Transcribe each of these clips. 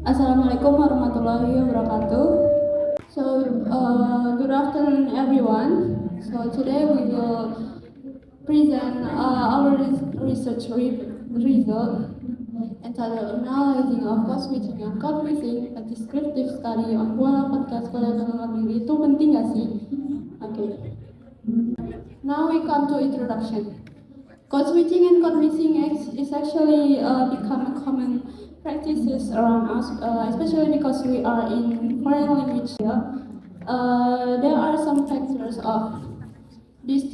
Assalamualaikum warahmatullahi wabarakatuh. Good afternoon, everyone. So, today we will present our result entitled Analyzing of Code Switching and Code Mixing, a descriptive study on pola podcast kuliah dalam negeri. Itu penting gak sih? Okay. Now we come to introduction. Code switching and code mixing is actually become a common practices around us, especially because we are in foreign language here. There are some factors of these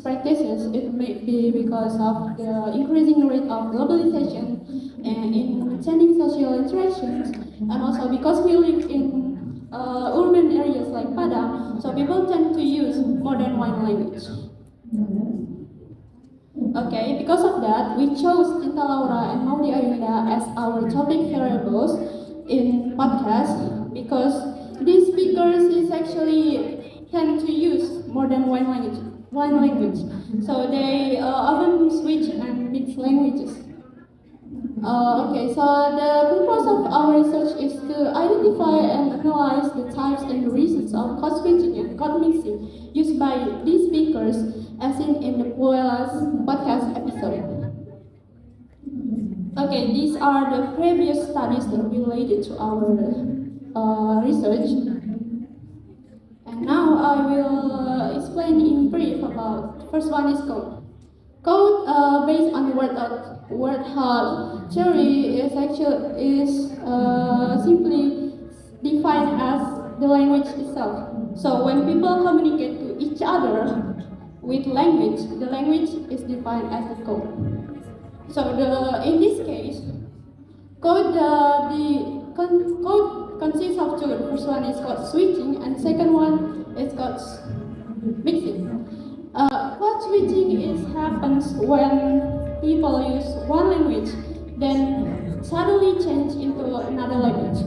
practices. It may be because of the increasing rate of globalization and in changing social interactions, and also because we live in urban areas like Padang, so people tend to use more than one language. Okay, because of that, we chose Cinta Laura and Maudi Ayunda as our topic variables in podcast because these speakers is actually tend to use more than one language. So they often switch and mix languages. Okay, so the purpose of our research is to identify and analyze the types and the reasons of code switching and code mixing used by these speakers, as seen in the Poela's podcast episode. Okay, these are the previous studies that related to our research. And now I will explain in brief about, first one is code. Code based on word hard theory is simply defined as the language itself. So when people communicate to each other with language, the language is defined as the code. So in this case, code code consists of two. The first one is code switching, and the second one is code mixing. Code switching happens when people use one language, then suddenly change into another language.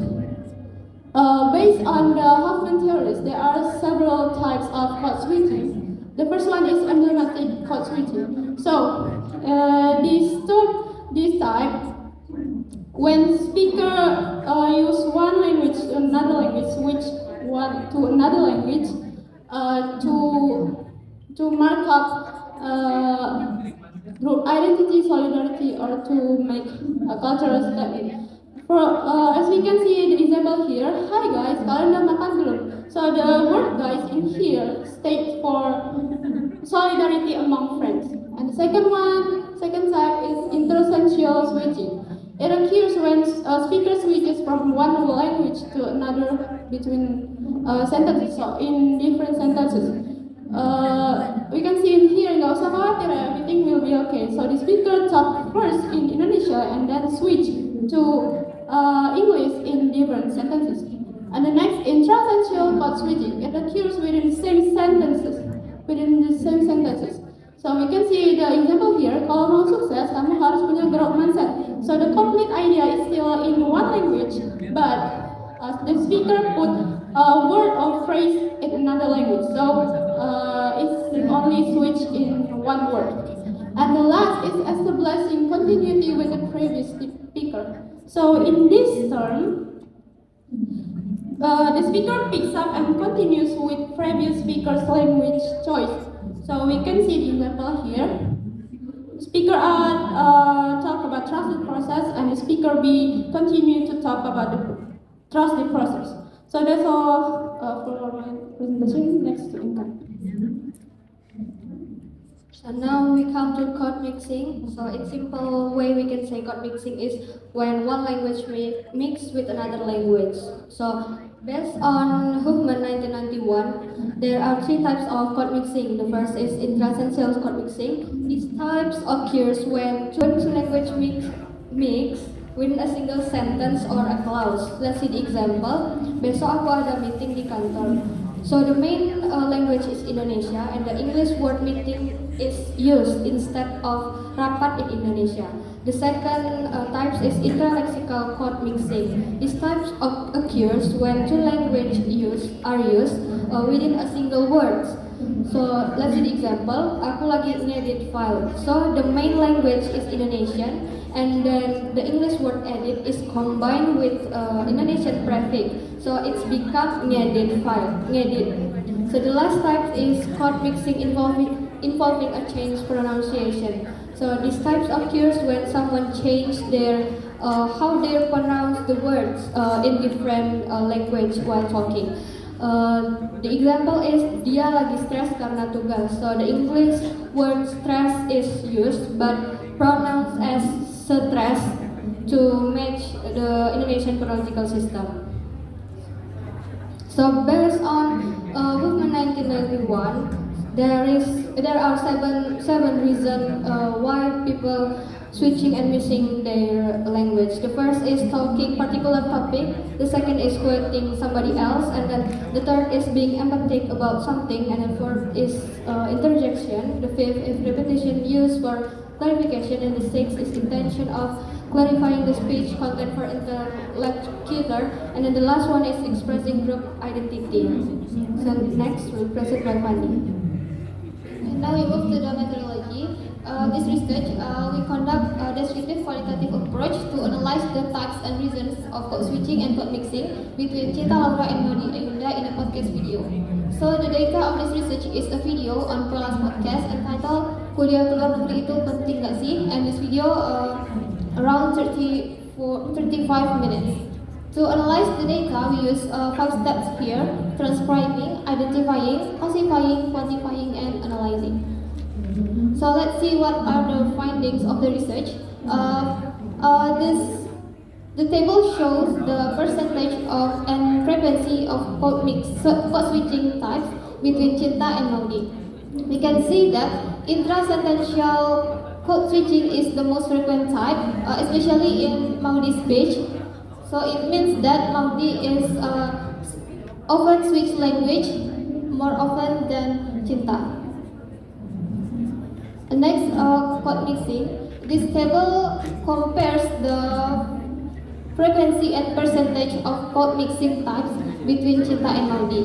Based on the Hoffman theories, there are several types of code switching. The first one is emblematic code switching. So this type, when speaker use one language to another language, switch one to another language to mark up group identity, solidarity, or to make a cultural statement. As we can see the example here, hi guys, kalian udah makan belum? So the word guys in here states for solidarity among friends. And the second type is intersensual switching. It occurs when a speaker switches from one language to another between sentences, so in different sentences. We can see in here, nggak usah khawatir, everything will be okay. So the speaker talk first in Indonesia and then switch to English in different sentences. And the next, intrasensual code switching, it occurs within the same sentences. So we can see the example here. Kalau mau sukses, kamu harus punya growth mindset. So the complete idea is still in one language, but the speaker put a word or phrase in another language. So it's only switch in one word. And the last is establishing continuity with the previous speaker. So in this term, the speaker picks up and continues with previous speaker's language choice. So we can see the example here. Speaker A talk about trusted process, and the speaker B continue to talk about the trusted process. So that's all for my presentation. Next to income. So now we come to code mixing. So in simple way we can say code mixing is when one language mix with another language. So based on Huffman 1991, there are three types of code mixing. The first is intrasensual code mixing. These types occurs when two language mix within a single sentence or a clause. Let's see the example. Besok aku ada meeting di kantor. So the main language is Indonesia, and the English word meeting is used instead of rapat in Indonesia. The second type is intralexical code mixing. This type occurs when two languages are used within a single word. So let's see the example. Aku lagi ngedit file. So the main language is Indonesian, and then the English word edit is combined with Indonesian prefix. So it's become ngedit file, ngedit. So the last type is chord mixing involving a change pronunciation. So these types occurs when someone change their how they pronounce the words in different language while talking. The example is dia lagi stres karena tugas. So the English word stress is used but pronounced as stress to match the Indonesian phonological system. So based on movement 1991, there are seven reasons why people switching and missing their language. The first is talking particular topic. The second is quoting somebody else, and then the third is being empathic about something, and the fourth is interjection. The fifth is repetition used for clarification, and the sixth is intention of clarifying the speech content for interlocutor, and then the last one is expressing group identity. So next we'll present by Fanny. Now we move to the methodology. This research, we conduct a descriptive qualitative approach to analyze the types and reasons of code switching and code mixing between Cinta, Laura, and Maudi Ayunda in a podcast video. So the data of this research is a video on Prola's podcast entitled Kuliah Keluar Negeri Itu Penting Gak Sih? And this video around 35 minutes. To analyze the data, we use 5 steps here: transcribing, identifying, classifying, quantifying, and analyzing. So let's see what are the findings of the research. The table shows the percentage of and frequency of code switching types between Cinta and Maudi. We can see that intrasentential code switching is the most frequent type, especially in Maudi's speech. So it means that Maudi is often switch language more often than Cinta. Next, code mixing. This table compares the frequency and percentage of code mixing types between Cinta and Maudi.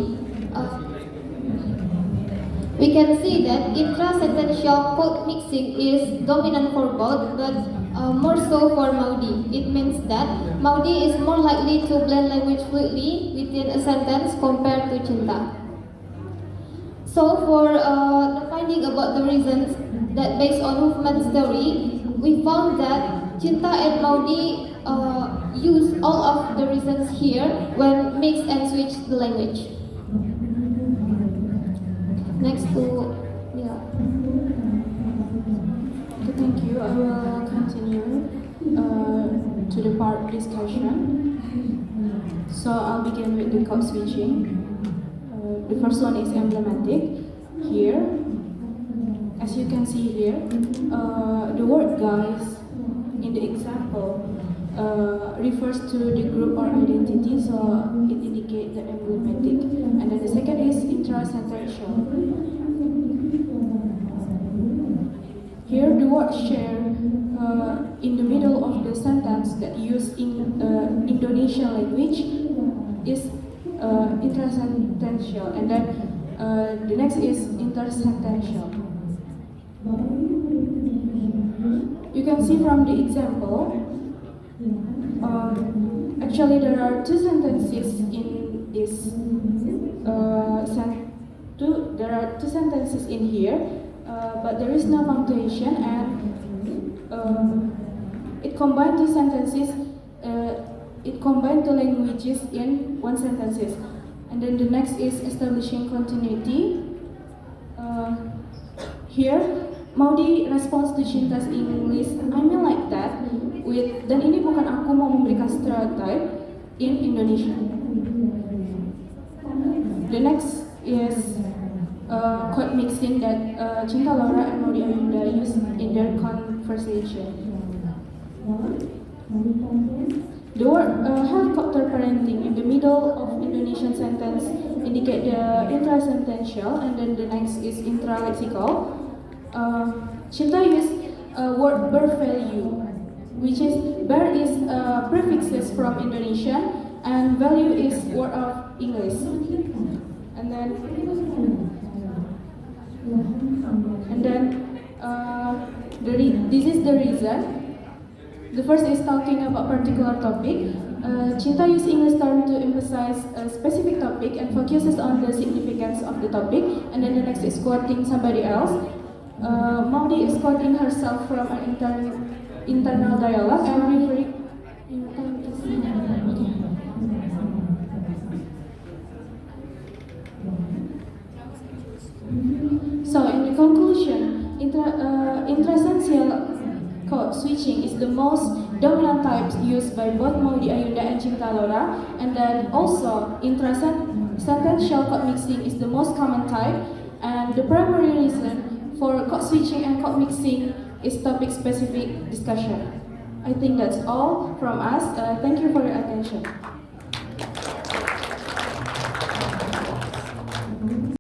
We can see that intrasentential code mixing is dominant for both, but more so for Maudi. It means that Maudi is more likely to blend language fluidly within a sentence compared to Cinta. So for the finding about the reasons that based on Hoffman's theory, we found that Cinta and Maudi use all of the reasons here when mix and switch the language. Next to yeah. Okay, thank you. I will continue to the part discussion. So I'll begin with the code switching. The first one is emblematic. Here, as you can see here, the word guys in the example refers to the group or identity, so it indicates the emblematic. And then the second is intrasentential. Here, the word share in the middle of the sentence that used in Indonesian language is intrasentential, and then the next is intersentential. You can see from the example, actually there are two sentences in this there are two sentences in here, but there is no punctuation, and it combined two sentences. It combined two languages in one sentences. And then the next is establishing continuity. Here, Maudi responds to Cinta's English, I mean like that, with dan ini bukan aku mau memberikan stereotype in Indonesia. The next is code mixing that Cinta, Laura, and Maudi Ayunda use in their conversation. The word helicopter parenting in the middle of Indonesian sentence indicate the intrasentential, and then the next is intralexical. Cinta use word bear value, which is bear is prefixes from Indonesian and value is word of English. And then And then this is the reason. The first is talking about particular topic. Cinta use English term to emphasize a specific topic and focuses on the significance of the topic. And then the next is quoting somebody else. Maudi is quoting herself from an internal dialogue and referring. So in the conclusion, intrasensual code switching is the most dominant type used by both Maudy Ayunda and Cinta Laura, and then also intrasentential code mixing is the most common type, and the primary reason for code switching and code mixing is topic-specific discussion. I think that's all from us. Thank you for your attention.